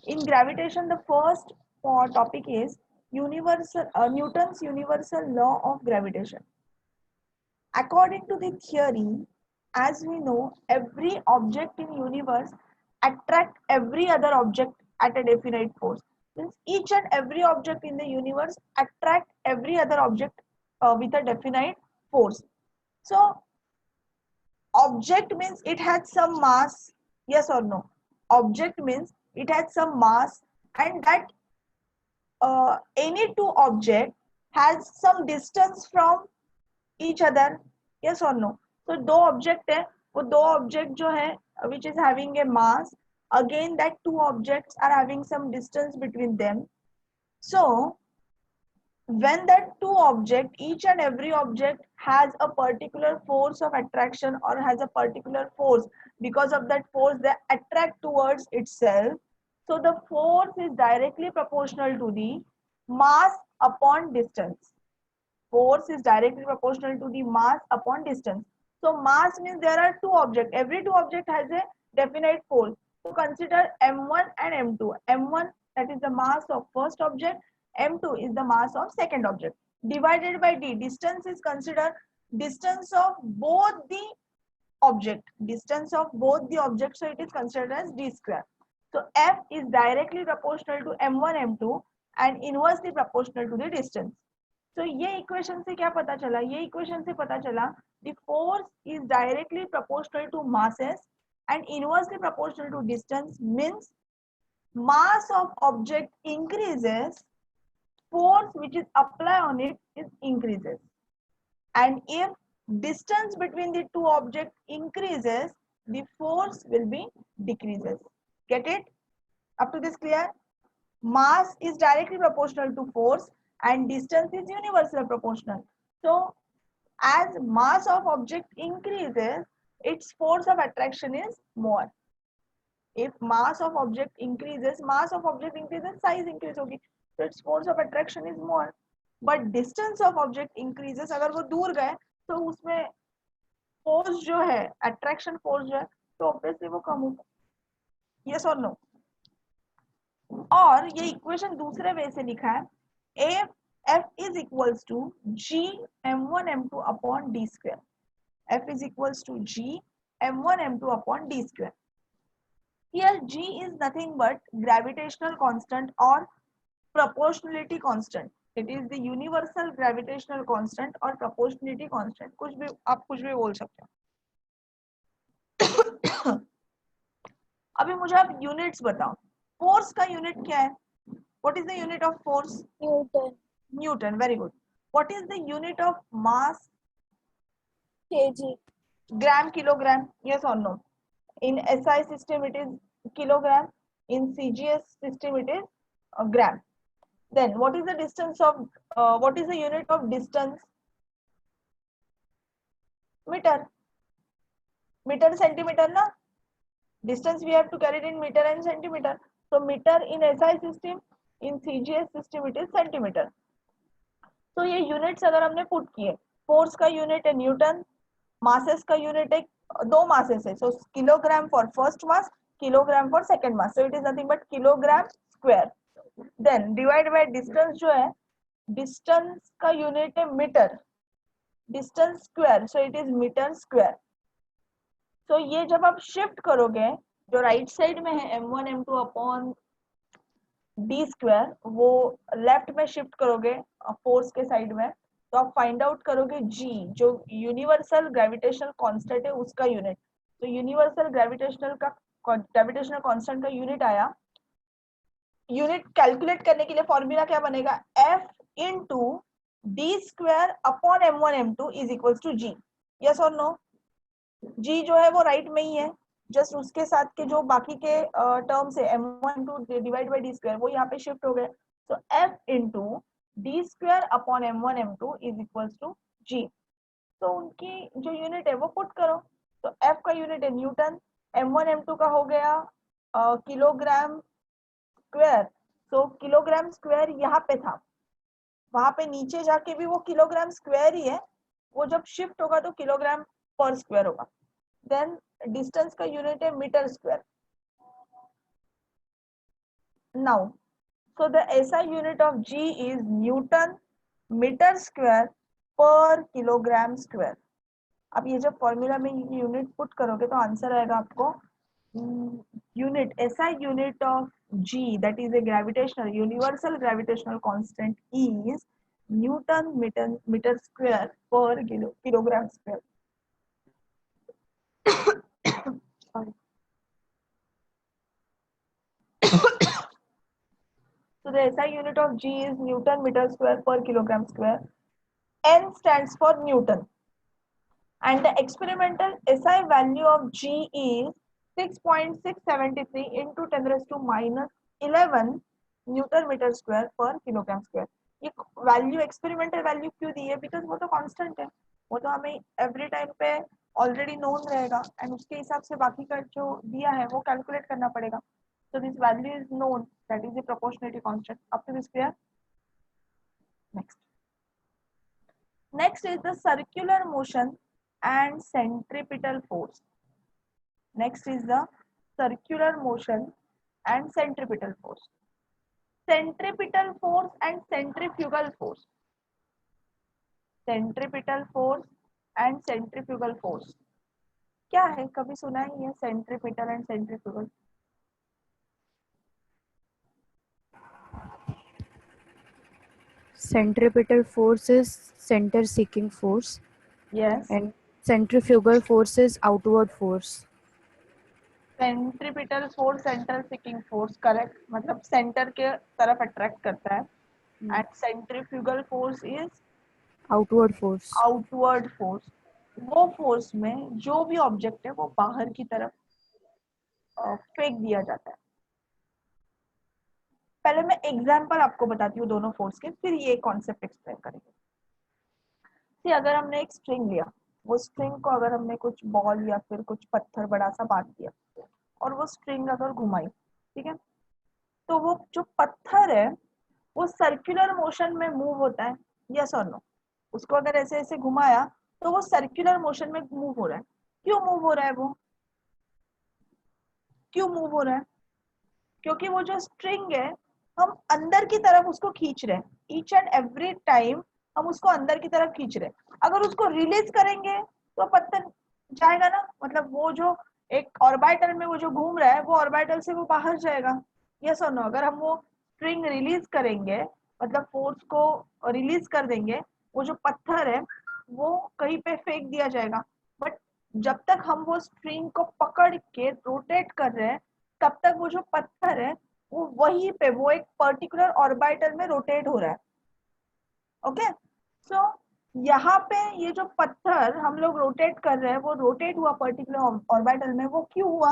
In gravitation, the first topic is Newton's universal law of gravitation. According to the theory, as we know, every object in universe attract every other object at a definite force. Means each and every object in the universe attract every other object with a definite force. So object means it has some mass, yes or no? Object means it has some mass, and that any two object has some distance from each other, yes or no? So दो object है, वो दो object जो है which is having a mass, again that two objects are having some distance between them. So when that two object, each and every object has a particular force of attraction or has a particular force, because of that force they attract towards itself. So the force is directly proportional to the mass upon distance. Force is directly proportional to the mass upon distance. So mass means there are two objects. Every two object has a definite force. So consider m1 and m2. m1, that is the mass of first object. m2 is the mass of second object. Divided by d. Distance is considered distance of both the object. Distance of both the objects. So it is considered as d square. So f is directly proportional to m1 m2 and inversely proportional to the distance. तो ये equation से क्या पता चला? ये equation से पता चला the force is directly proportional to masses and inversely proportional to distance, means mass of object increases, force which is applied on it is increases, and if distance between the two objects increases, the force will be decreases. Get it? Up to this clear? Mass is directly proportional to force and distance is universally proportional. So as mass of object increases, its force of attraction is more. If mass of object increases, size increase होगी, so its force of attraction is more. But distance of object increases, अगर वो दूर गए तो उसमें force जो है, attraction force जो है, तो obviously वो कम होगा. Yes or no? और ये इक्वेशन दूसरे वे से लिखा है, F is equals to G m1 m2 upon d square. F is equals to G m1 m2 upon d square. Here G is nothing but gravitational constant or proportionality constant. It is the universal gravitational constant or proportionality constant. कुछ भी आप कुछ भी बोल सकते हो. अभी मुझे आप यूनिट्स बताओ. फोर्स का यूनिट क्या है? What is the unit of force? Newton. Newton. Very good. What is the unit of mass? Kg. Gram, kilogram. Yes or no? In SI system it is kilogram. In CGS system it is gram. Then what is the distance of what is the unit of distance? Meter. Meter centimeter na? Distance we have to carry it in meter and centimeter. So meter in SI system, in CGS system it is centimeter. तो ये units अगर हमने put किए, force का unit है Newton, masses का unit है, दो मासेस है, so kilogram for first mass, kilogram for second mass, so it is nothing but kilogram square. Then divide by distance जो है, डिस्टेंस का यूनिट है metre, distance square, so it is metre square. तो ये जब आप shift करोगे, जो राइट साइड में है m1 m2 upon D square, वो लेफ्ट में शिफ्ट करोगे फोर्स के साइड में, तो आप फाइंड आउट करोगे जी, जो यूनिवर्सल ग्रेविटेशनल कांस्टेंट है उसका यूनिट. तो यूनिवर्सल ग्रेविटेशनल कांस्टेंट का यूनिट आया. यूनिट कैलकुलेट करने के लिए फॉर्मूला क्या बनेगा? F into D square upon m1 m2 is equals to G. Yes और नो? जी जो है वो राइट में ही है, जस्ट उसके साथ के जो बाकी के टर्म्स है m1 divide by D square, वो यहाँ पे शिफ्ट हो गए. तो f into D square upon m1 m2 is equals to G. तो उनकी जो यूनिट है वो पुट करो. तो f का यूनिट है न्यूटन, m1 m2 का हो गया किलोग्राम स्क्वायर. सो किलोग्राम स्क्वायर यहाँ पे था, वहां पे नीचे जाके भी वो किलोग्राम स्क्वायर ही है, वो जब शिफ्ट होगा तो किलोग्राम पर स्क्वायर होगा. देन डिस्टेंस का यूनिट है metre square. now so the SI unit of G is Newton metre square पर किलोग्राम स्क्वायर. अब ये जब फॉर्मूला में यूनिट पुट करोगे तो आंसर आएगा आपको unit SI unit of G, that is a gravitational universal gravitational constant, is Newton meter square per kilogram square. Sorry. So the SI unit of G is Newton meter square per kilogram square. N stands for Newton. And the experimental SI value of G is 6.673 into 10 raised to minus 11 newton metre square पर kilogram square. ये value experimental value क्यों दी है? Because वो तो constant है, वो तो हमें एवरी टाइम पे ऑलरेडी नोन रहेगा एंड उसके हिसाब से बाकी का जो दिया है वो कैलकुलेट करना पड़ेगा. So this value is known, that is the proportionality constant. Up to this clear? Next is the circular motion and centripetal force. Next is the circular motion and centripetal force. Centripetal force and centrifugal force. Centripetal force and centrifugal force. क्या है? कभी सुना ही है centripetal and centrifugal? Centripetal force is center seeking force. Yes. And centrifugal force is outward force. Centripetal force centre seeking force, correct, मतलब centre के तरफ attract करता है. And centrifugal force is outward force. Outward force. वो force में जो भी object है वो बाहर की तरफ फेंक दिया जाता है. पहले मैं एग्जांपल आपको बताती हूँ दोनों फोर्स के, फिर ये कॉन्सेप्ट एक्सप्लेन करेंगे. कि अगर हमने एक स्ट्रिंग लिया, वो स्ट्रिंग को अगर हमने कुछ बॉल या फिर कुछ पत्थर बड़ा सा बांध दिया और वो स्ट्रिंग अगर घुमाई, ठीक है, तो वो जो पत्थर है वो सर्कुलर मोशन में मूव होता है. यस और नो? उसको अगर ऐसे ऐसे घुमाया तो वो सर्कुलर मोशन में मूव हो रहा है. क्यों मूव हो रहा है? वो क्यों मूव हो रहा है? क्योंकि वो जो स्ट्रिंग है हम अंदर की तरफ उसको खींच रहे हैं. ईच एंड एवरी टाइम हम उसको अंदर की तरफ खींच रहे हैं. अगर उसको रिलीज करेंगे तो पत्थर जाएगा ना, मतलब वो जो एक ऑर्बिटल में वो जो घूम रहा है वो ऑर्बिटल से वो बाहर जाएगा. यस और नो? अगर हम वो स्ट्रिंग रिलीज करेंगे, मतलब फोर्स को रिलीज कर देंगे, वो जो पत्थर है वो कहीं पे फेंक दिया जाएगा. बट जब तक हम वो स्ट्रिंग को पकड़ के रोटेट कर रहे हैं तब तक वो जो पत्थर है वो वहीं पे वो एक पर्टिकुलर ऑर्बिटल में रोटेट हो रहा है. ओके, सो यहाँ पे ये जो पत्थर हम लोग रोटेट कर रहे हैं वो रोटेट हुआ पर्टिकुलर ऑर्बिटल में. वो क्यों हुआ?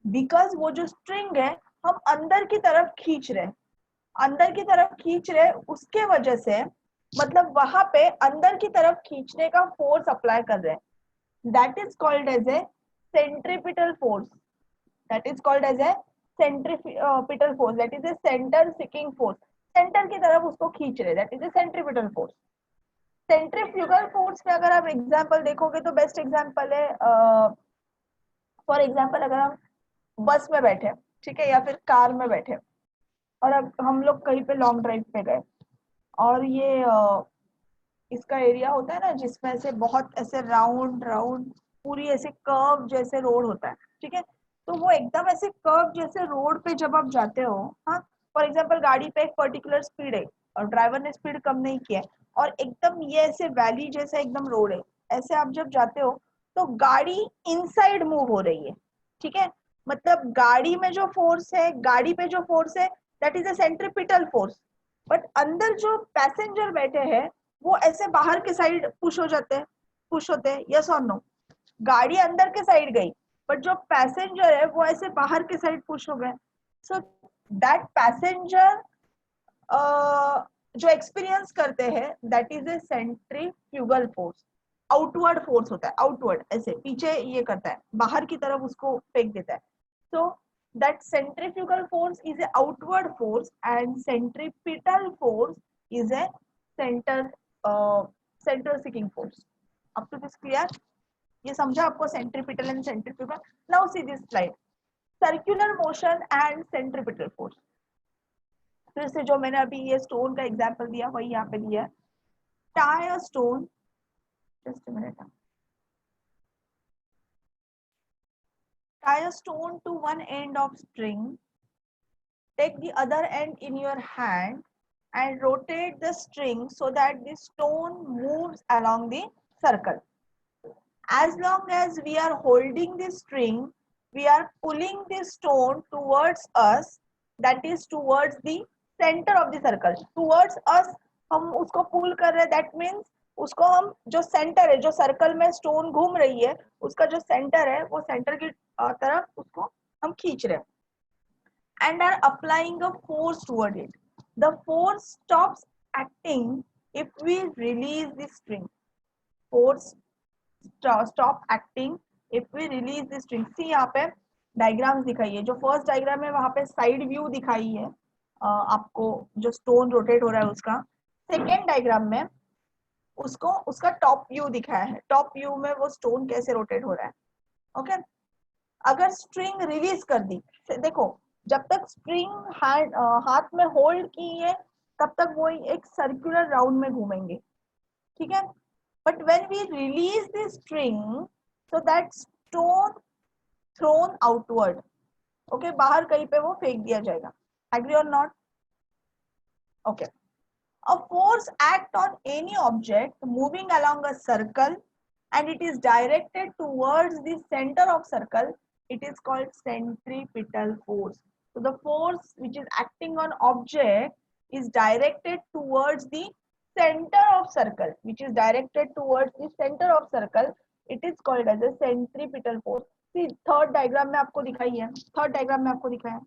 बिकॉज वो जो स्ट्रिंग है हम अंदर की तरफ खींच रहे हैं, अंदर की तरफ खींच रहे, उसके वजह से, मतलब वहां पे अंदर की तरफ खींचने का फोर्स अप्लाई कर रहे हैं. That is called as a centripetal force. That is called as a centripetal force. That is a center seeking force. Centre की तरफ उसको खींच रहे. That is a centripetal force. Centrifugal force में अगर आप एग्जांपल देखोगे तो बेस्ट एग्जांपल है, फॉर एग्जांपल अगर हम बस में बैठे, ठीक है, या फिर कार में बैठे और अब हम लोग कहीं पे लॉन्ग ड्राइव पे गए और ये इसका एरिया होता है ना जिसमें से बहुत ऐसे राउंड राउंड पूरी ऐसे कर्व जैसे रोड होता है, ठीक है, तो वो एकदम ऐसे कर्व जैसे रोड पे जब आप जाते हो, हाँ, फॉर एग्जांपल गाड़ी पे एक पर्टिकुलर स्पीड है और ड्राइवर ने स्पीड कम नहीं किया है और एकदम ये ऐसे वैली जैसा एकदम रोड है, ऐसे आप जब जाते हो तो गाड़ी इनसाइड मूव हो रही है, ठीक है, मतलब गाड़ी में जो फोर्स है, गाड़ी पे जो फोर्स है that is a centripetal force. But अंदर जो पैसेंजर बैठे हैं वो ऐसे बाहर के साइड पुश हो जाते हैं, पुश होते हैं. यस और नो? गाड़ी अंदर के साइड गई बट जो पैसेंजर है वो ऐसे बाहर के साइड पुश हो गए. सो दैट पैसेंजर जो एक्सपीरियंस करते हैं that is a centrifugal force. Outward force होता है, आउटवर्ड ऐसे पीछे ये करता है, बाहर की तरफ उसको फेंक देता है. सो that centrifugal force is a outward force and centripetal force is a center seeking force. Up to this clear? ये समझा आपको centripetal and centrifugal? Now see this slide. Circular motion and centripetal force. फिर से जो मैंने अभी ये stone का एग्जांपल दिया वही यहाँ पे दिया है. Tie a stone, just a minute. Tie a stone to one end of string. Take the other end in your hand and rotate the string so that the stone moves along the circle. As long as we are holding the string, we are pulling the stone towards us, that is towards the center of the circle. Towards us, हम उसको pull कर रहे हैं, that means उसको हम जो center है, जो circle में stone घूम रही है, उसका जो center है, वो center की तरफ उसको हम खींच रहे हैं. And are applying a force toward it. The force stops acting if we release the string. Force stop acting if we release the string. See यहाँ पे डायग्राम्स दिखाई है. जो फर्स्ट डायग्राम है वहां पे साइड व्यू दिखाई है आपको, जो स्टोन रोटेट हो रहा है उसका. सेकेंड डायग्राम में उसको उसका टॉप व्यू दिखाया है. टॉप व्यू में वो स्टोन कैसे रोटेट हो रहा है. ओके. अगर स्ट्रिंग रिलीज कर दी, देखो जब तक स्ट्रिंग हाथ में होल्ड की है तब तक वो एक सर्कुलर राउंड में घूमेंगे. ठीक है. But when we release the string, so that stone thrown outward, okay, बाहर कहीं पे वो फेंक दिया जाएगा. Agree or not? Okay. A force act on any object moving along a circle and it is directed towards the center of circle. It is called centripetal force. So the force which is acting on object is directed towards the center of circle, which is directed towards the center of circle. It is called as a centripetal force. See, third diagram में आपको दिखाई है. Third diagram में आपको दिखाया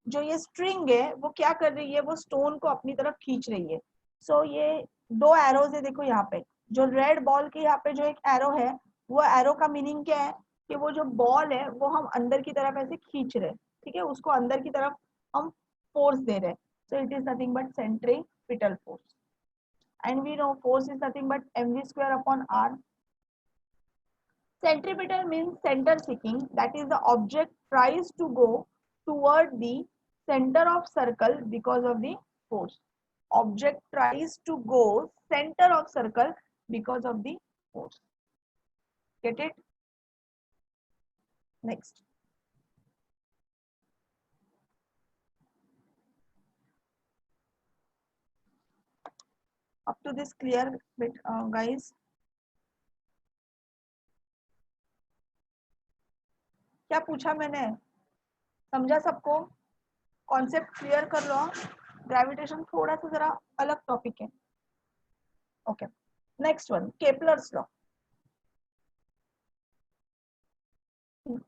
जो ये string है वो क्या कर रही है, वो स्टोन को अपनी तरफ खींच रही है. सो ये दो एरोज है. देखो यहाँ पे जो रेड बॉल के यहाँ पे जो एक एरो है, वो एरो का मीनिंग क्या है कि वो जो बॉल है वो हम अंदर की तरफ ऐसे खींच रहे हैं. ठीक है. उसको अंदर की तरफ हम फोर्स दे रहे हैं. सो it is nothing but centripetal force. And we know force is nothing but mv square upon r. Centripetal means center seeking, that is the object tries to go toward the center of circle because of the force. Object tries to go center of circle because of the force. Get it? Next. Up to this clear bit, guys? क्या पूछा मैंने? समझा सबको? Concept clear कर लो. Gravitation थोड़ा सा जरा अलग टॉपिक है. Okay. Next one, Kepler's law.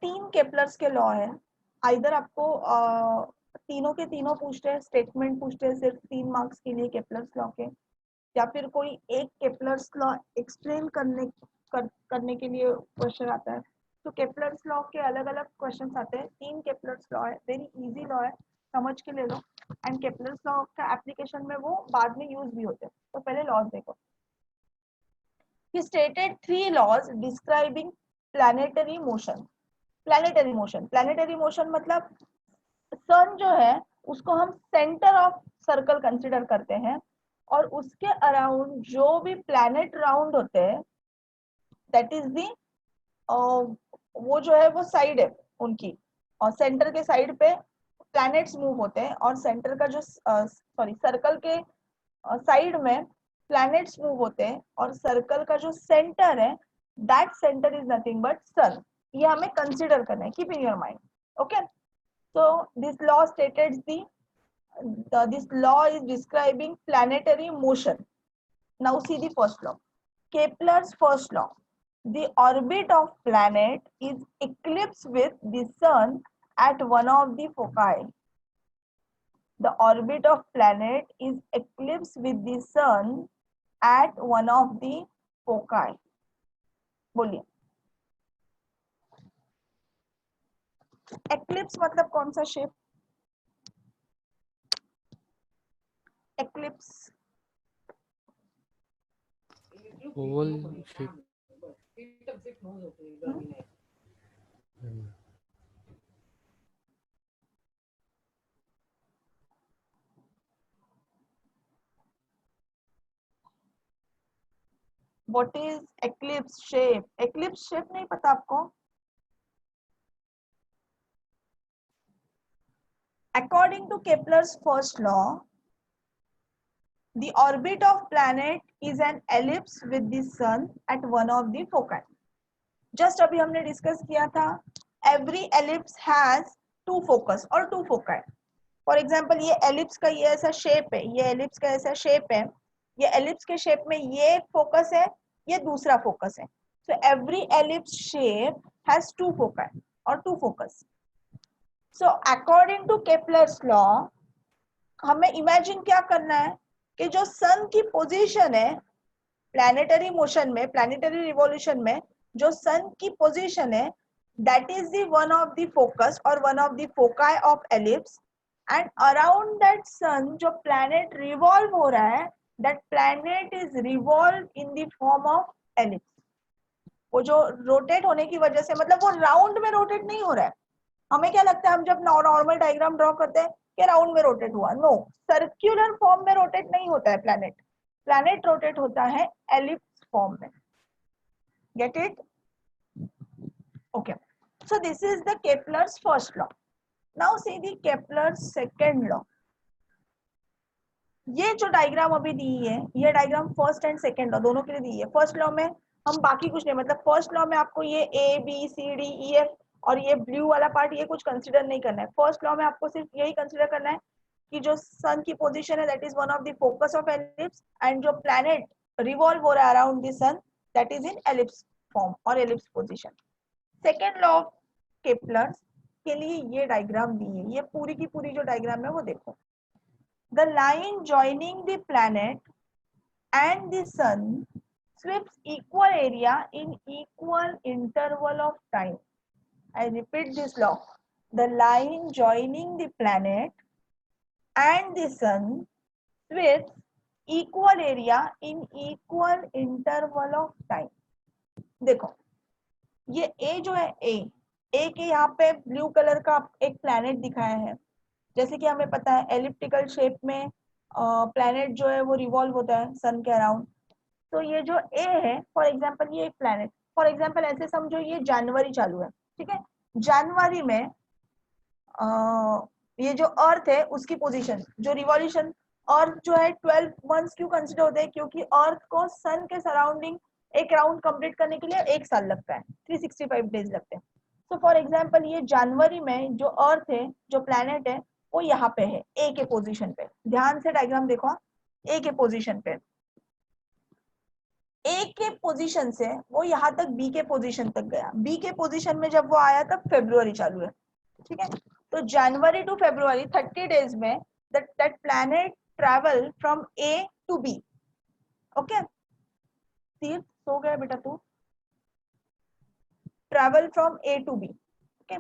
3 Kepler's के लॉ है. आइदर आपको तीनों के तीनों पूछते हैं, स्टेटमेंट पूछते हैं सिर्फ 3 मार्क्स के लिए केपलर्स लॉ के, या फिर कोई एक केपलर्स लॉ एक्सप्लेन करने के लिए क्वेश्चन आता है. तो केपलर्स लॉ के अलग अलग क्वेश्चन आते हैं. 3 केपलर्स लॉ है. वेरी इजी लॉ है, समझ के ले लो. एंड केपलर्स लॉ का एप्लीकेशन में वो बाद में यूज भी होते हैं. तो पहले लॉज देखो. He stated 3 laws describing planetary motion. Planetary motion मतलब सन जो है उसको हम सेंटर ऑफ सर्कल कंसीडर करते हैं और उसके अराउंड जो भी प्लैनेट राउंड होते हैं, दैट इज दी वो जो है वो साइड है उनकी, और सेंटर के साइड पे प्लैनेट्स मूव होते हैं और सेंटर का जो सर्कल के साइड में प्लैनेट्स मूव होते हैं और सर्कल का जो सेंटर है, that centre is nothing but sun. ये हमें कंसीडर करना है. Keep in your mind. Okay. So this law stated this law is describing planetary motion. Now see the first law. Kepler's first law. The orbit of planet is eclipsed with the sun at one of the foci. The orbit of planet is eclipsed with the sun at one of the foci. बोलिए. Eclipse मतलब कौन सा shape? Eclipse Oval shape. What is eclipse shape? Eclipse shape नहीं पता आपको? According to Kepler's first law, the orbit of planet is an ellipse with the sun at one of the foci. Just अभी हमने discuss किया था, every ellipse has two focus और two foci. For example, ये ellipse का ये ऐसा shape है, ये ellipse का ऐसा shape है, ये ellipse के shape में ये focus है, ये दूसरा focus है. So every ellipse shape has two foci or two focus. So according to Kepler's law, हमें इमेजिन क्या करना है कि जो सन की पोजीशन है प्लैनेटरी मोशन में, प्लैनेटरी रिवॉल्यूशन में जो सन की पोजीशन है, that is the one of the focus और one of the foci of ellipse, and around that sun जो प्लैनेट रिवॉल्व हो रहा है, that planet is revolve in the form of ellipse. वो जो रोटेट होने की वजह से, मतलब वो राउंड में रोटेट नहीं हो रहा है. हमें क्या लगता है, हम जब नॉर्मल डायग्राम ड्रॉ करते हैं कि राउंड में रोटेट हुआ, नो, सर्कुलर फॉर्म में रोटेट नहीं होता है प्लैनेट. प्लैनेट रोटेट होता है एलिप्स फॉर्म में. Get it? Okay, so this is the Kepler's first law. Now see the Kepler's second law. ये जो डायग्राम अभी दी है, ये diagram first and second law दोनों के लिए दी है. फर्स्ट लॉ में हम बाकी कुछ नहीं, मतलब फर्स्ट लॉ में आपको ये A B C D E F और ये ब्लू वाला पार्ट ये कुछ कंसीडर नहीं करना है. फर्स्ट लॉ में आपको सिर्फ यही कंसीडर करना है कि जो सन की पोजीशन है that is one of the focus of ellipse, and जो प्लैनेट रिवॉल्व हो रहा है around the sun that is in ellipse form और ellipse position. Second law of Kepler's के लिए ये डायग्राम दी है. ये पूरी की पूरी जो डायग्राम है वो देखो. The line joining the planet and the sun sweeps equal area in equal interval of time. I repeat this law. The line joining the planet and the sun sweeps equal area in equal interval of time. देखो, ये A जो है A के यहाँ पे blue colour का एक planet दिखाया है. जैसे कि हमें पता है एलिप्टिकल शेप में प्लैनेट जो है वो रिवॉल्व होता है सन के अराउंड. तो ये जो A है, फॉर एग्जाम्पल ये एक प्लैनेट, फॉर एग्जाम्पल ऐसे समझो ये जनवरी चालू है, ठीक है. जनवरी में ये जो अर्थ है उसकी पोजीशन, जो रिवॉल्यूशन, अर्थ जो है 12 मंथ्स क्यों कंसिडर होते हैं, क्योंकि अर्थ को सन के सराउंडिंग एक राउंड कंप्लीट करने के लिए एक साल लगता है, 365 डेज लगते हैं. तो फॉर एग्जाम्पल ये जनवरी में जो अर्थ है, जो प्लैनेट है, वो यहाँ पे है ए के पोजीशन पे. ध्यान से डायग्राम देखो, ए के पोजीशन पे, ए के पोजीशन से वो यहाँ तक बी के पोजीशन तक गया. बी के पोजीशन में जब वो आया तब फेब्रुवरी चालू है, ठीक है. तो जनवरी टू फेब्रुवरी 30 डेज में that planet travel from A to B. Okay, Tirth सो गया बेटा तू. Travel from A to B. Okay,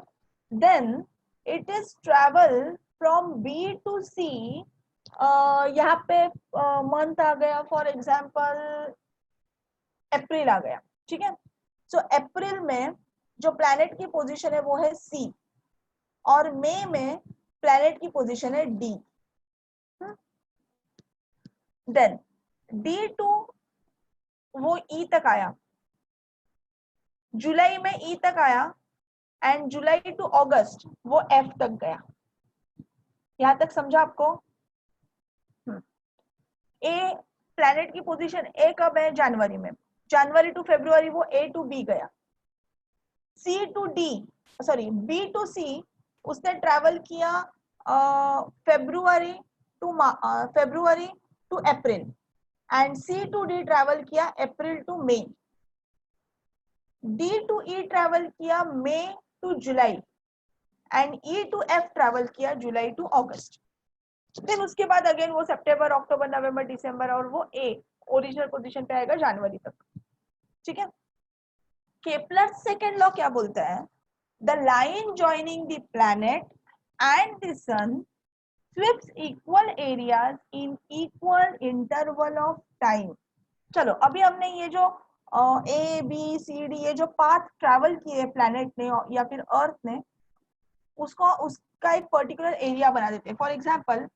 then it is travel from B to C. यहाँ पे मंथ आ गया, फॉर एग्जाम्पल अप्रैल आ गया, ठीक है. सो अप्रैल में जो प्लैनेट की पोजीशन है वो है सी, और मई में प्लैनेट की पोजीशन है डी. देन डी टू वो ई तक आया, जुलाई में ई तक आया, एंड जुलाई टू अगस्त वो एफ तक गया. यहां तक समझा आपको? ए प्लैनेट की पोजीशन ए कब है? जनवरी में. जनवरी टू फरवरी वो ए टू बी गया. C to D, sorry B to C उसने ट्रैवल किया February to April, and C to D travel किया April to May. D to E travel किया May to July, and E to F travel किया July to अगस्त. फिर उसके बाद again वो सितंबर, अक्टूबर, नवंबर, दिसंबर, और वो ए ओरिजिनल पोजीशन पे आएगा जनवरी तक, ठीक है. केपलर सेकेंड लॉ क्या बोलता है? The line joining the planet and the sun sweeps equal areas in equal interval of time. चलो अभी हमने ये जो ए बी सी डी ये जो पाथ ट्रैवल किए प्लैनेट ने या फिर अर्थ ने, उसका एक पर्टिकुलर एरिया बना देते हैं. फॉर एग्जाम्पल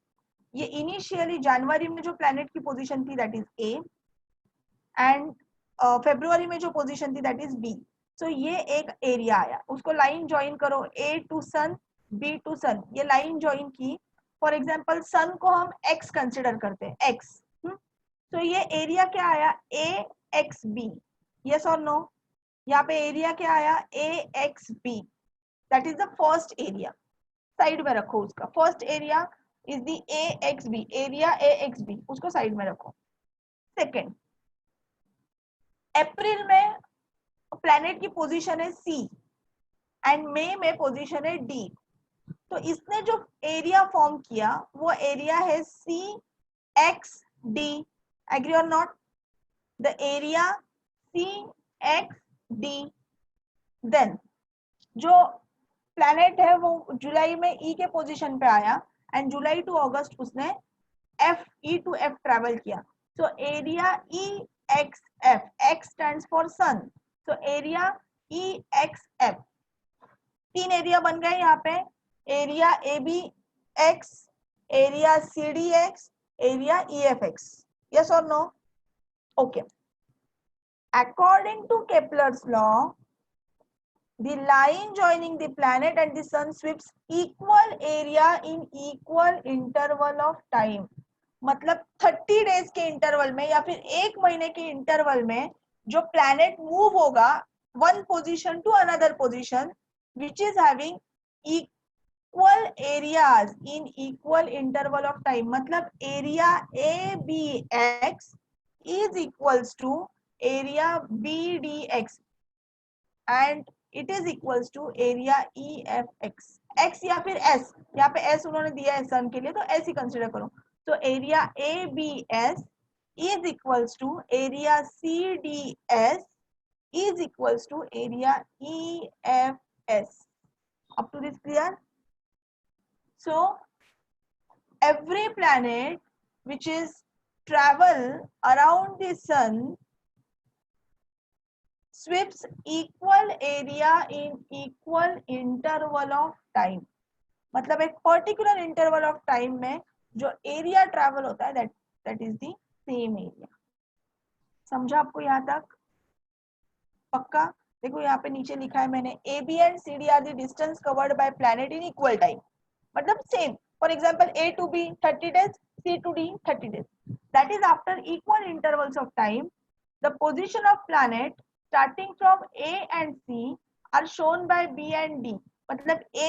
ये इनिशियली जनवरी में जो प्लैनेट की पोजीशन थी that is a, and February में जो पोजीशन थी दैट इज बी। सो ये एक एरिया आया, उसको लाइन ज्वाइन करो, ए टू सन, बी टू सन, ये लाइन ज्वाइन की। फॉर एग्जांपल सन को हम एक्स कंसिडर करते हैं, एक्स। तो ये एरिया क्या आया, ए एक्स बी, यस और नो? यहाँ पे एरिया क्या आया, A X B, that is the first area. Side में रखो उसका, first area is the A X B, area A X B, उसको साइड में रखो। सेकेंड, अप्रैल में प्लैनेट की पोजीशन है सी एंड मई में पोजीशन है डी। तो इसने जो एरिया फॉर्म किया वो एरिया है सी एक्स डी, एग्री और not? The area C X D. Then जो प्लैनेट है वो जुलाई में ई के पोजीशन पे आया एंड जुलाई टू अगस्त उसने F, E to F travel किया। So area E X F, X stands for sun, तो एरिया ई एक्स एफ, तीन एरिया बन गए यहाँ पे, area A B X, area C D X, area E F X, yes और no? Okay. According to Kepler's law, the line joining the planet and the sun sweeps equal area in equal interval of time। मतलब 30 days के interval में या फिर एक महीने के interval में जो प्लैनेट मूव होगा one position to another position which is having equal areas in equal interval of time. मतलब area A B X is equals to area B D X and it is equals to area E F X, X या फिर S, यहाँ पे S उन्होंने दिया है सन के लिए तो एस ही कंसिडर करो। तो area A B S is equals to area C D S is equals to area E F S. Up to this clear? So every planet which is travel around the sun sweeps equal area in equal interval of time। मतलब एक particular interval of time में जो area travel होता है that is the same area. समझा आपको यहाँ तक? पक्का? देखो यहाँ पे नीचे लिखा है मैंने, A B and C D are the distance covered by planet in equal time. मतलब same, for example A to B 30 days, C to D 30 days, that is after equal intervals of time the position of planet starting from A and C are shown by B and D। मतलब A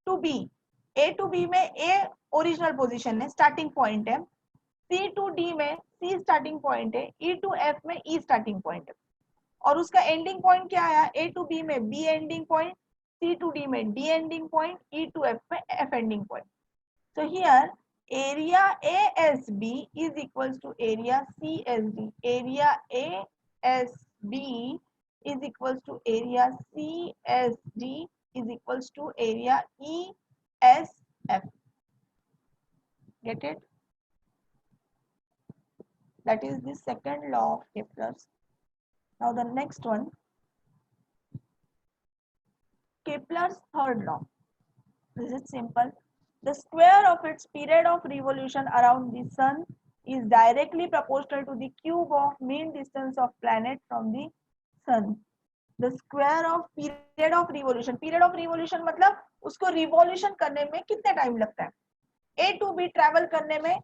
to B में A original position है, starting point है, C to D में C starting point है, E to F में E starting point है, और उसका एंडिंग पॉइंट क्या आया, A to B में B ending point, C to D में D ending point, E to F में F ending point. So here area ASB is equals to area CSD, area ASB is equals to area CSD is equals to area ESF। Get it? That is the second law of Kepler's। Now the next one, Kepler's third law. This is simple. The square of its period of revolution around the sun is directly proportional to the cube of mean distance of planet from the sun। The square of period of revolution, period of revolution मतलब उसको revolution करने में कितने time लगता है। ए to be travel करने में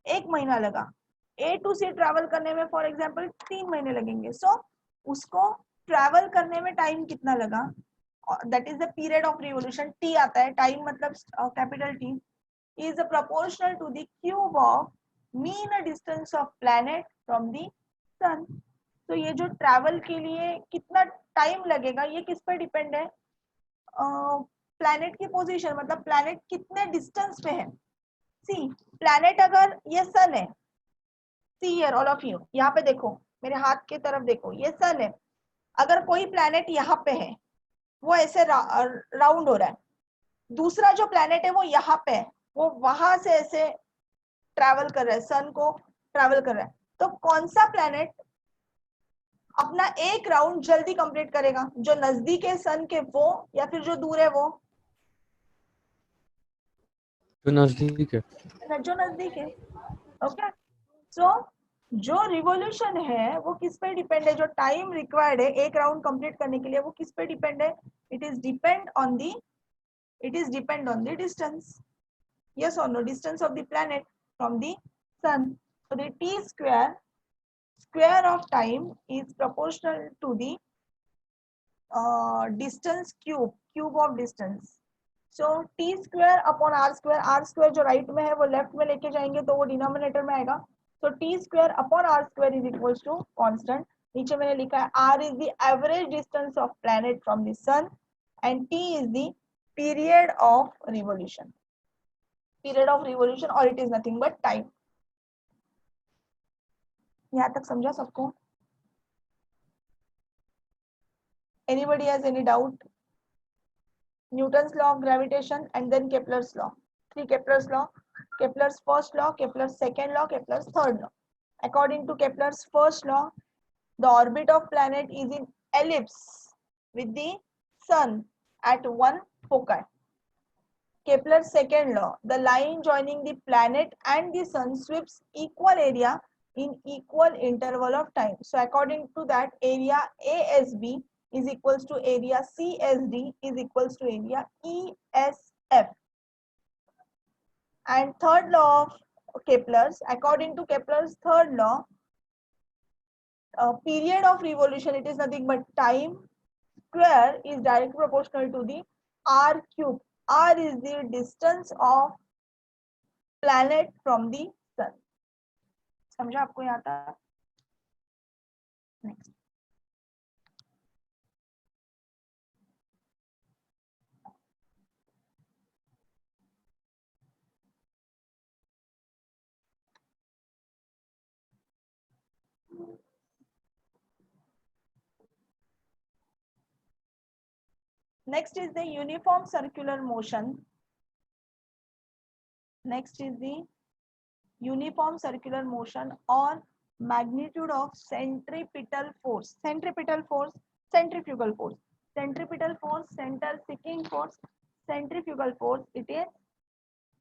1 महीना लगा, ए टू सी ट्रैवल करने में फॉर एग्जांपल 3 महीने लगेंगे। सो उसको ट्रैवल करने में टाइम कितना लगा, that is the period of revolution. T आता है, टाइम मतलब capital T, is proportional to the cube of mean distance of planet from the sun. तो ये जो ट्रैवल के लिए कितना टाइम लगेगा ये किस पे डिपेंड है, प्लैनेट की पोजीशन, मतलब प्लैनेट कितने डिस्टेंस पे है। सी प्लैनेट अगर ये सन है, see here all of you, यहाँ पे देखो, मेरे हाथ की तरफ देखो, ये सन है। अगर कोई प्लैनेट यहाँ पे है, वो ऐसे राउंड हो रहा है, दूसरा जो प्लैनेट है वो यहाँ पे है, वो वहां से ऐसे ट्रैवल कर रहा है, सन को ट्रैवल कर रहा है। तो कौन सा प्लैनेट अपना एक राउंड जल्दी कंप्लीट करेगा, जो नजदीक है सन के वो या फिर जो दूर है वो? जो नजदीक है। जो नजदीक है। ओके, सो जो रिवॉल्यूशन है वो किस पे डिपेंड है, जो टाइम रिक्वायर्ड है एक राउंड कंप्लीट करने के लिए वो किस पे डिपेंड है, it is depend on the distance. Yes or no? Distance of the planet from the sun. So the t square of time is proportional to the distance cube of distance. So t square upon r square जो right में है वो left में लेके जाएंगे तो वो denominator में आएगा. So t square upon r square is equals to constant. नीचे मैंने लिखा है r is the average distance of planet from the sun and t is the period of revolution. Or it is nothing but time. यहाँ तक समझा सबको? Anybody has any doubt? Newton's law of gravitation and then Kepler's law. Three Kepler's law. Kepler's first law, Kepler's second law, Kepler's third law. According to Kepler's first law, the orbit of planet is in ellipse with the sun at one foci. Kepler's second law, the line joining the planet and the sun sweeps equal area in equal interval of time. So according to that, area ASB is equals to area CSD is equals to area ESF. And third law of Kepler's, according to Kepler's third law, period of revolution, it is nothing but time square is directly proportional to the r cube. R is the distance of planet from the sun. समझा आपको यहाँ तक? Next. Next is the uniform circular motion. Next is the uniform circular motion or magnitude of centripetal force. Centripetal force, centrifugal force. Centripetal force, center seeking force. Centrifugal force, it is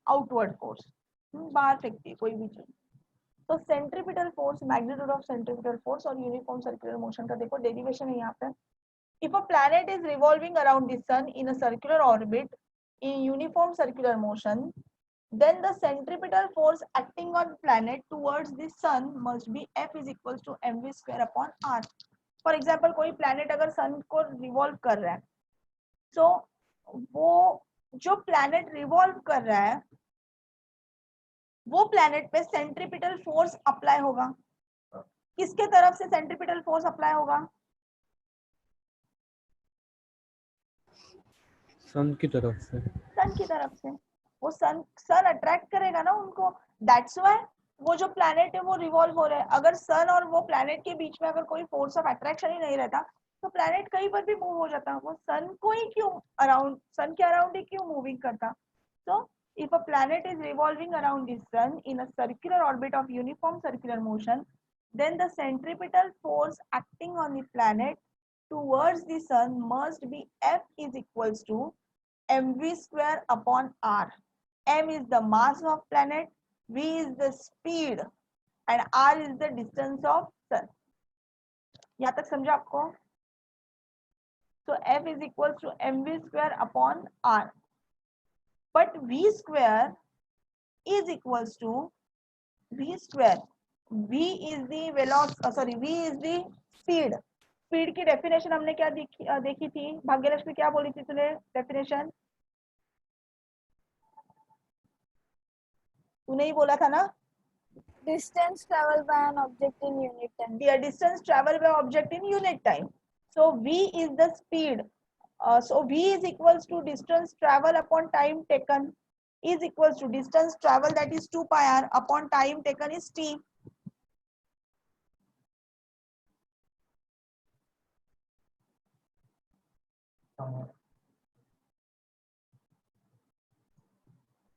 outward force. बाहर फेंकती है कोई भी चीज. तो centripetal force, magnitude of centripetal force और uniform circular motion का देखो derivation है यहाँ पे. If a planet is revolving around the sun in a circular orbit in uniform circular motion, then the centripetal force acting on planet towards the sun must be F is equals to mv square upon r. For example, कोई planet अगर sun को revolve कर रहा है, so वो जो planet revolve कर रहा है, वो planet पे centripetal force apply होगा. किसके तरफ से centripetal force apply होगा? सन की तरफ से. सन की तरफ से. वो सन अट्रैक्ट करेगा ना उनको. दैट्स व्हाई वो जो प्लैनेट है वो रिवॉल्व हो रहा है. अगर सन और वो प्लैनेट के बीच में अगर कोई फोर्स ऑफ अट्रैक्शन ही नहीं रहता तो प्लैनेट कहीं पर भी मूव हो जाता. वो सन को ही क्यों अराउंड, सन के अराउंड ही क्यों मूविंग करता. सो if a planet is revolving around the sun in a circular orbit of uniform circular motion, then the centripetal force acting on the planet towards the sun must be F is equals to mv square upon r. M is the mass of planet, v is the speed and r is the distance of sun. यहाँ तक समझा आपको? So F is equals to mv square upon r. But v square is equals to v square. V is the velocity, v is the speed. Speed की definition हमने क्या देखी थी? भाग्यलक्ष्मी क्या बोली थी तूने डेफिनेशन? तूने ही बोला था ना? Distance traveled by an object in unit time. The distance traveled by object in unit time. So v is the speed. So v is equals to distance travel upon time taken is equals to distance travel, that is 2 pi r, upon time taken is t.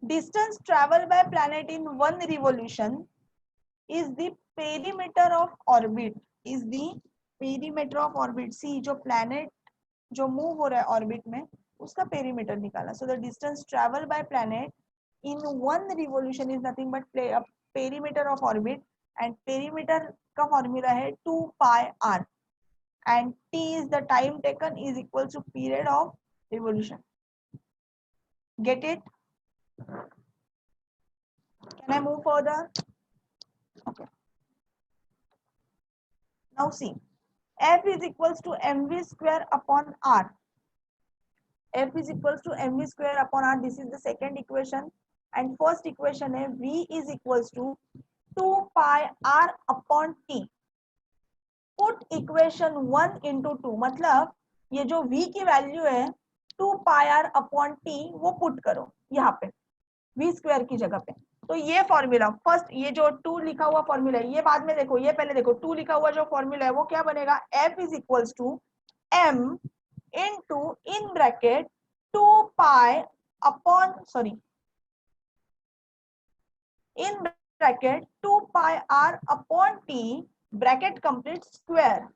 Distance traveled by planet in one revolution is the perimeter of orbit. Is the perimeter of orbit. See, जो planet जो move हो रहा है orbit में उसका perimeter निकाला. So the distance traveled by planet in one revolution is nothing but perimeter of orbit. And perimeter का formula है 2 pi r and T is the time taken is equal to period of revolution. Get it? Can I move further? Okay. Now see, F is equals to mv square upon r. F is equals to mv square upon r. This is the second equation. And first equation है v is equals to 2 pi r upon t. Put equation 1 into 2. मतलब ये जो v की value है 2 pi r upon t वो put करो यहाँ पे v स्क्वायर की जगह पे. तो ये फॉर्मूला फर्स्ट, ये जो 2 लिखा हुआ फॉर्मूला है ये बाद में देखो, ये पहले देखो 2 लिखा हुआ जो फॉर्मूला है वो क्या बनेगा, f is equals to m into in bracket 2 pi upon in bracket 2 pi r upon t bracket complete square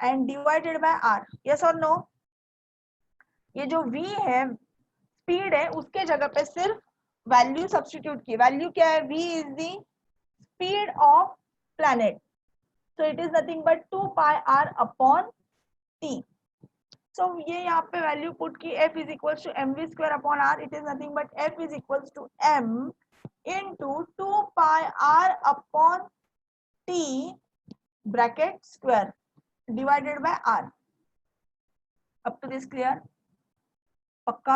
and divided by r. yes or no? ये जो v है स्पीड है उसके जगह पे सिर्फ वैल्यू सब्स्टिट्यूट की. वैल्यू क्या है, v is the speed of planet, so it is nothing but 2 pi r upon t. so ये यहाँ पे वैल्यू पुट की, f is equals to mv square upon r. it is nothing but f is equals to m into 2 pi r upon t bracket square divided by r. up to this clear? पक्का?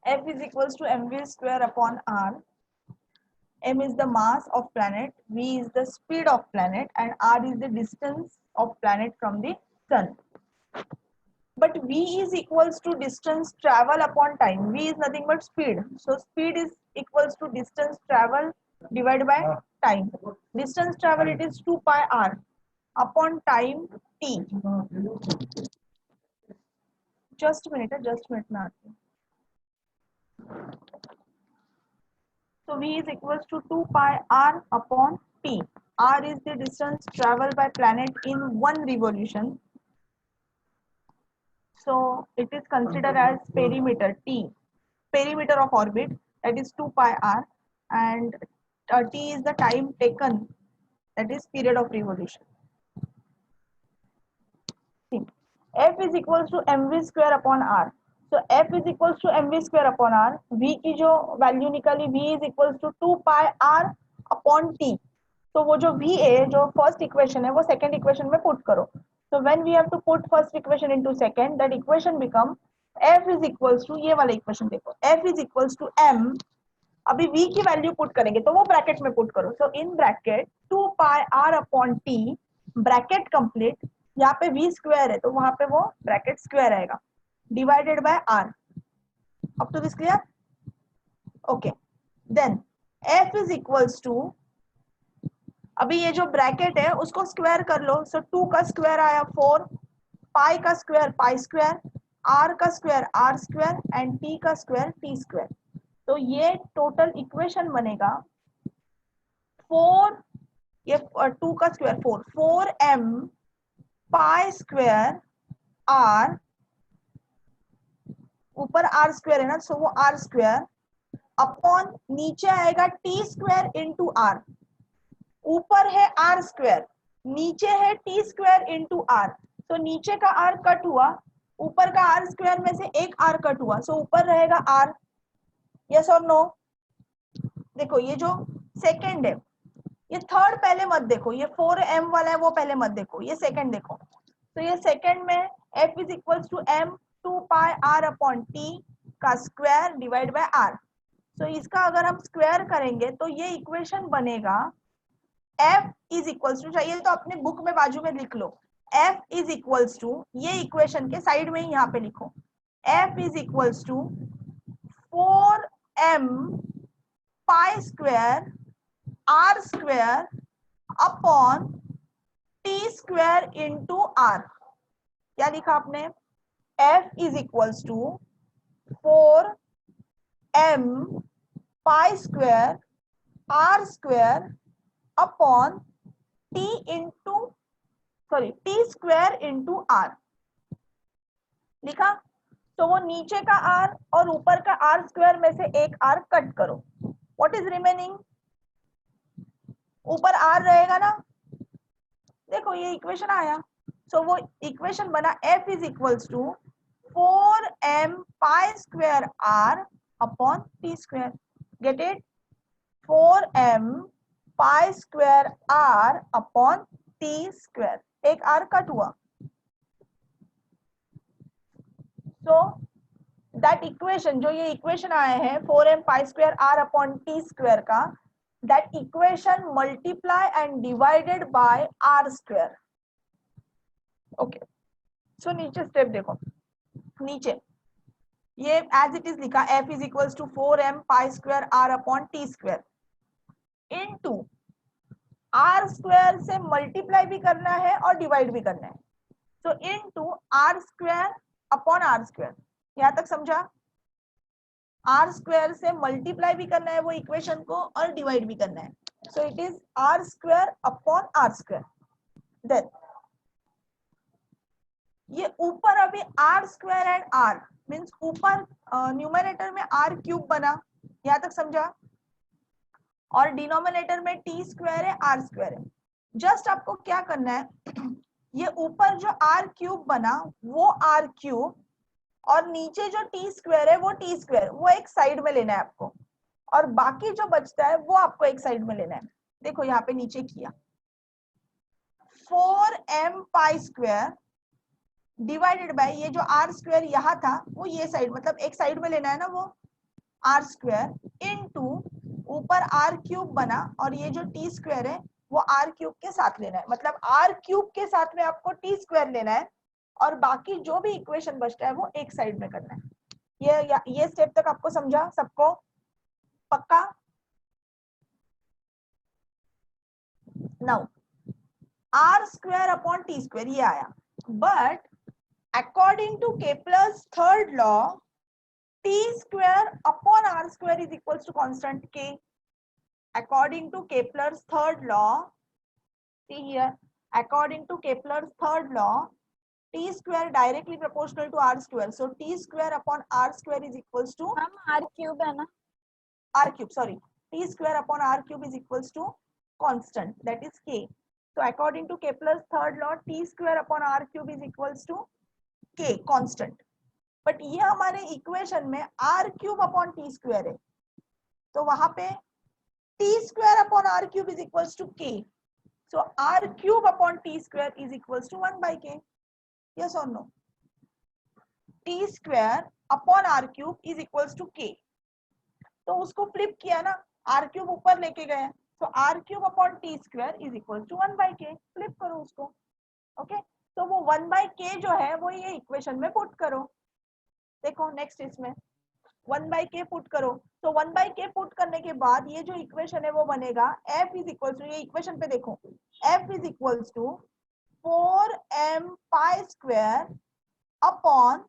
F is equals to mv square upon r. M is the mass of planet, v is the speed of planet, and r is the distance of planet from the sun. But v is equals to distance travel upon time. V is nothing but speed. So speed is equals to distance travel divided by time. Distance travel, it is 2 pi r upon time t. Just a minute, मैं आती हूँ. So v is equals to 2 pi r upon t. R is the distance traveled by planet in one revolution. So it is considered as perimeter t, perimeter of orbit, that is 2 pi r, and t is the time taken, that is period of revolution. See, F is equals to mv square upon r. So F is equals to mv square upon r. V की जो value निकाली, v is equals to 2 pi r upon t. तो वो जो v है, जो first equation है, वो सेकंड इक्वेशन में पुट करो. So when we have to put first equation into second, that equation become F is equals to, ये वाला इक्वेशन देखो, F is equals to m. अभी v की वैल्यू पुट करेंगे तो वो ब्रैकेट में पुट करो. So in bracket 2 pi r upon t bracket complete, यहाँ पे v स्क्वायर है तो वहां पे वो ब्रैकेट स्क्वायर आएगा divided by r. up to this clear? okay, then F is equals to, अभी ये जो ब्रैकेट है उसको स्क्वायर कर लो. सो 2 का स्क्वायर आया 4, पाई का स्क्वायर पाई स्क्वायर, r का square r square and t का स्क्वायर t स्क्वायर. तो ये टोटल इक्वेशन बनेगा 4, ये 2 का square 4, 4m pi square r, ऊपर r स्क्वायर है ना, सो वो r स्क्वायर अपॉन नीचे आएगा t स्क्वायर इंटू r. ऊपर है r स्क्वायर, नीचे है t स्क्वायर इंटू r. तो नीचे का r कट हुआ, ऊपर का r स्क्वायर में से एक r कट हुआ, सो ऊपर रहेगा r. यस और नो? देखो ये जो सेकंड है, ये थर्ड पहले मत देखो, ये 4m वाला है वो पहले मत देखो, ये सेकंड देखो. तो ये सेकंड में f is equals to m 2 pi r upon t का स्क्वायर डिवाइड बाय r. तो इसका अगर हम स्क्वायर करेंगे तो ये इक्वेशन बनेगा f इज इक्वल्स टू, चाहिए तो अपने बुक में बाजू में लिख लो, f इज इक्वल्स टू, ये इक्वेशन के साइड में ही यहाँ पे लिखो, f is equals to 4m pi square r square upon t square into r. क्या लिखा आपने? f is equals to 4m pi square r square upon t square into r. लिखा। तो वो नीचे का r और ऊपर का r स्क्वायर में से एक r कट करो, व्हाट इज रिमेनिंग? ऊपर r रहेगा ना, देखो ये इक्वेशन आया। सो वो इक्वेशन बना f is equals to 4m pi square r upon t square. Get it? 4m pi square r upon t square, एक r कट हुआ। सो दैट इक्वेशन, जो ये इक्वेशन आया है 4m pi square r upon t square का, that equation multiply and divided by r square. Okay, so नीचे step देखो, नीचे ये एज इट इज लिखा f is equals to 4m pi square r upon t square into r square से multiply भी करना है और डिवाइड भी करना है। So into r square upon r square, यहां तक समझा? r स्क्वायर से मल्टीप्लाई भी करना है वो इक्वेशन को और डिवाइड भी करना है। So it is r square upon r square. Then ये ऊपर अभी r square and r means ऊपर न्यूमरेटर में r क्यूब बना, यहां तक समझा? और डिनोमिनेटर में t स्क्वायर है, r स्क्वायर है। जस्ट आपको क्या करना है, ये ऊपर जो r क्यूब बना वो r क्यूब, और नीचे जो t स्क्वायर है वो t स्क्वायर, वो एक साइड में लेना है आपको, और बाकी जो बचता है वो आपको एक साइड में लेना है। देखो यहाँ पे नीचे किया 4m pi square divided by ये जो r स्क्वायर यहाँ था वो ये साइड, मतलब एक साइड में लेना है ना वो r स्क्वायर इनटू ऊपर r क्यूब बना, और ये जो t स्क्वायर है वो r क्यूब के साथ लेना है, मतलब r क्यूब के साथ में आपको t स्क्वायर लेना है, और बाकी जो भी इक्वेशन बचता है वो एक साइड में करना है। ये स्टेप तक आपको समझा सबको? पक्का? Now r square upon t square ये आया, but according to Kepler's third law t square upon r square is equals to constant k. According to Kepler's third law, see here, according to Kepler's third law, t square directly proportional to r square. So t square upon r square is equals to r cube है ना? r cube. Sorry, t square upon r cube is equals to constant, that is k. So according to Kepler's third law, t square upon r cube is equals to k, constant. But ये हमारे equation में r cube upon T square है, तो वहां पे t square upon r cube is equals to k. So r cube upon t square is equals to 1 by k. Yes और no? t square upon r cube is equals to k, तो उसको flip किया ना, r cube ऊपर लेके गए, तो r cube upon t square is equals to 1 by k. Flip करो उसको, ओके? तो वो 1 by k जो है वो ये इक्वेशन में पुट करो। देखो नेक्स्ट इसमें 1 by k पुट करो, तो 1 by k पुट करने के बाद ये जो इक्वेशन है वो बनेगा f इज इक्वल टू, ये इक्वेशन पे देखो, f is equal to 4m pi square upon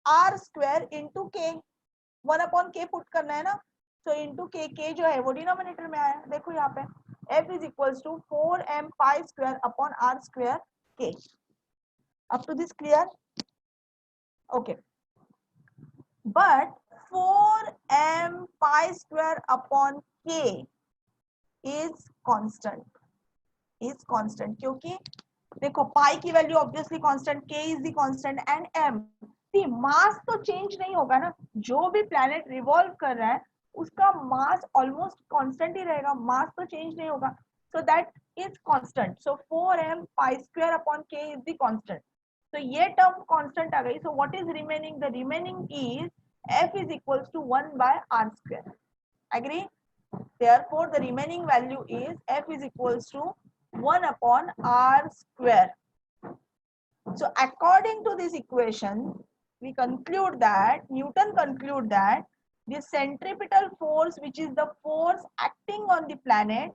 r square into k। 1 अपॉन k पुट करना है ना, तो इंटू k जो है वो डिनोमिनेटर में आया। देखो यहाँ पे f is equal to 4m pi square upon r square k। Up to this clear? Okay, but 4m pi square upon k is constant, क्योंकि देखो पाई की value obviously constant, k is the constant and m, सी मास तो change नहीं होगा ना, जो भी planet revolve कर रहा है उसका मास ऑलमोस्ट कांस्टेंट ही रहेगा, मास तो चेंज नहीं होगा, so that is constant. So 4m pi square upon k is the constant, तो ये टर्म कांस्टेंट आ गई। So what is remaining? The remaining is f is equals to 1 by r square. Agree? Therefore, the remaining value is f is equals to 1 upon r square. So, according to this equation, we conclude that Newton conclude that the centripetal force, which is the force acting on the planet,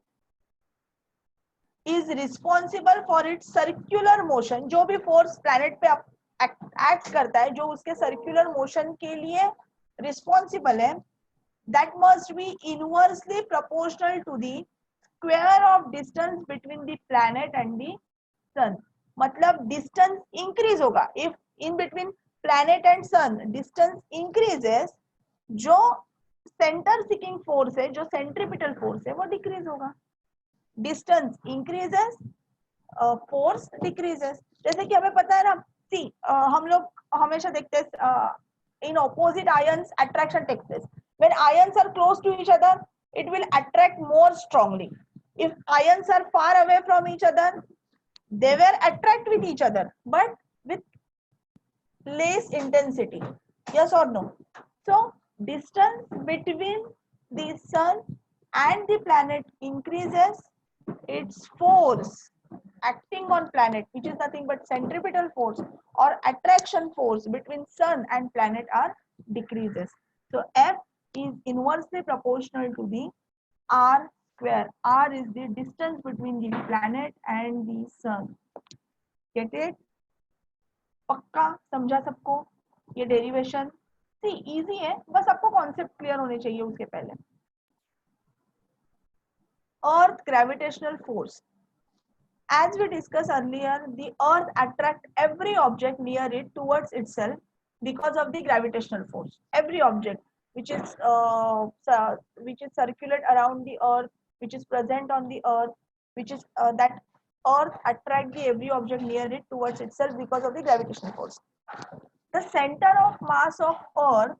is responsible for its circular motion. जो भी force planet पे act करता है, जो उसके circular motion के लिए responsible है, that must be inversely proportional to the square of distance between the planet and the sun. मतलब डिस्टेंस इंक्रीज होगा if in between planet and sun distance increases, जो center seeking force है, जो centripetal force है, वो decrease होगा. Distance increases, force decreases. जैसे कि हमें पता है ना, see, हम लोग हमेशा देखते हैं in opposite ions attraction takes place. When ions are close to each other, it will attract more strongly. If ions are far away from each other, they will attract with each other, but with less intensity. Yes or no? So distance between the sun and the planet increases, its force acting on planet, which is nothing but centripetal force or attraction force between sun and planet, are decreases. So F is inversely proportional to the R square. R is the distance between the planet and the sun. Get it? पक्का समझा सबको ये derivation? सी easy है, बस आपको concept clear होने चाहिए उसके पहले. अर्थ gravitational force. As we discussed earlier, the earth attracts every object near it towards itself because of the gravitational force. Every object which is circulate around the earth, which is present on the earth, which is that earth attract the every object near it towards itself because of the gravitational force. The center of mass of earth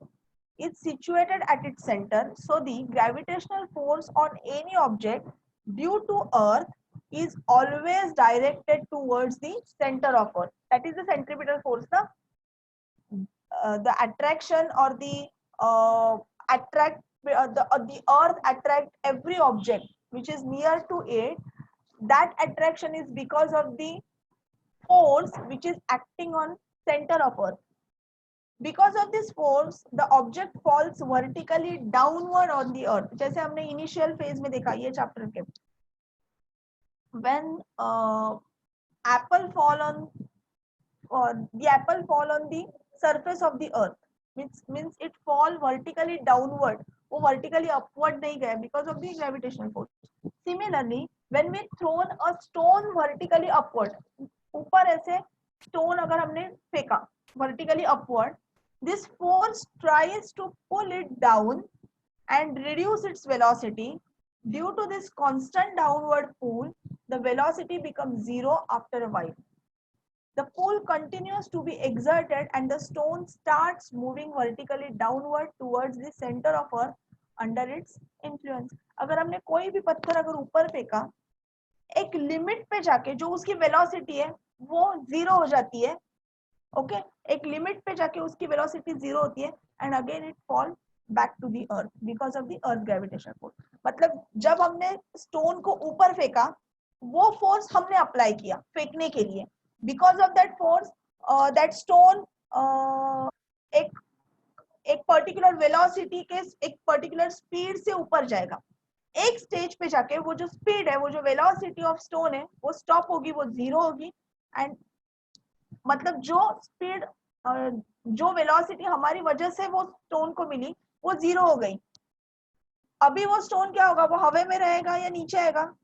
is situated at its center, so the gravitational force on any object due to earth is always directed towards the center of earth. That is the centripetal force. The attraction or the the earth attract every object which is near to it. That attraction is because of the force which is acting on center of earth. Because of this force, the object falls vertically downward on the earth. जैसे हमने initial phase में देखा ये chapter के. When apple fall on the surface of the earth, means it fall vertically downward. वो vertically upward नहीं गया because of the gravitational force. Similarly, when we thrown a stone vertically upward, ऊपर ऐसे stone अगर हमने फेंका vertically upward, this force tries to pull it down and reduce its velocity. Due to this constant downward pull, the velocity becomes zero after a while. The pull continues to be exerted and the stone starts moving vertically downward towards the center of earth under its influence. अगर हमने कोई भी पत्थर अगर ऊपर फेंका, एक limit पे जाके जो उसकी वेलोसिटी है वो जीरो हो जाती है. ओके, एक लिमिट पे जाके उसकी वेलोसिटी जीरो होती है and again it fall back to the earth because of the earth gravitation force. मतलब जब हमने स्टोन को ऊपर फेंका, वो फोर्स हमने अप्लाई किया फेंकने के लिए. Because of that force that stone एक पर्टिकुलर वेलोसिटी के एक पर्टिकुलर स्पीड से ऊपर जाएगा. एक स्टेज पे जाके वो जो स्पीड है, वो जो वेलोसिटी ऑफ स्टोन है, वो स्टॉप होगी, वो जीरो होगी. एंड मतलब जो स्पीड जो वेलोसिटी हमारी वजह से वो स्टोन को मिली, वो जीरो हो गई. अभी वो स्टोन क्या होगा, वो हवा में रहेगा या नीचे आएगा?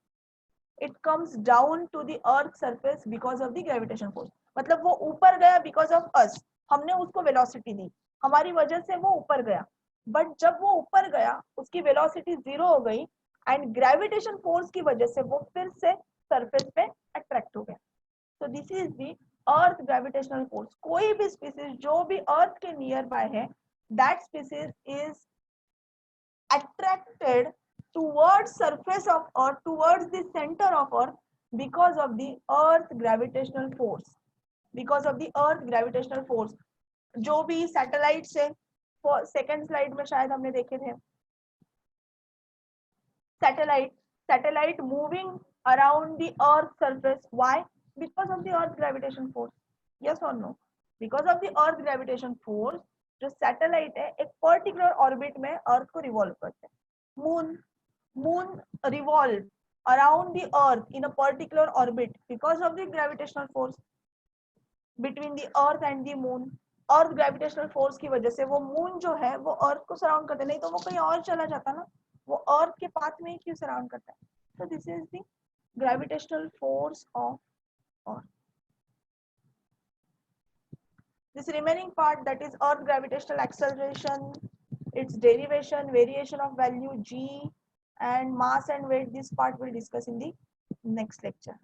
It comes down to the earth surface because of the gravitation force. मतलब वो ऊपर गया बिकॉज ऑफ अस, हमने उसको वेलोसिटी दी, हमारी वजह से वो ऊपर गया. बट जब वो ऊपर गया, उसकी वेलोसिटी जीरो हो गई एंड ग्रेविटेशन फोर्स की वजह से वो फिर से सरफेस पे अट्रैक्ट हो गया. So this is the earth gravitational force. कोई भी स्पीसीज जो भी अर्थ के नियर बाय है, that species is attracted towards surface of earth, towards the center of earth because of the earth gravitational force. Because of the earth gravitational force. जो भी satellites है, second slide में शायद हमने देखे थे, satellite moving around the earth surface. Why? Because of the earth gravitation force. Yes or no? Because of the earth gravitation force, जो satellite है एक पर्टिकुलर ऑर्बिट में अर्थ को रिवॉल्व करते हैं. Moon revolve around the earth in a particular orbit because of the gravitational force between the earth and the moon. Earth gravitational force की वजह से वो मून जो है वो अर्थ को सराउंड करते, नहीं तो वो कहीं और चला जाता ना, वो अर्थ के पाथ में ही क्यों सराउंड करता है. So this is the gravitational force of earth. This remaining part, that is Earth gravitational acceleration, its derivation, variation of value g, and mass and weight, this part we'll discuss in the next lecture.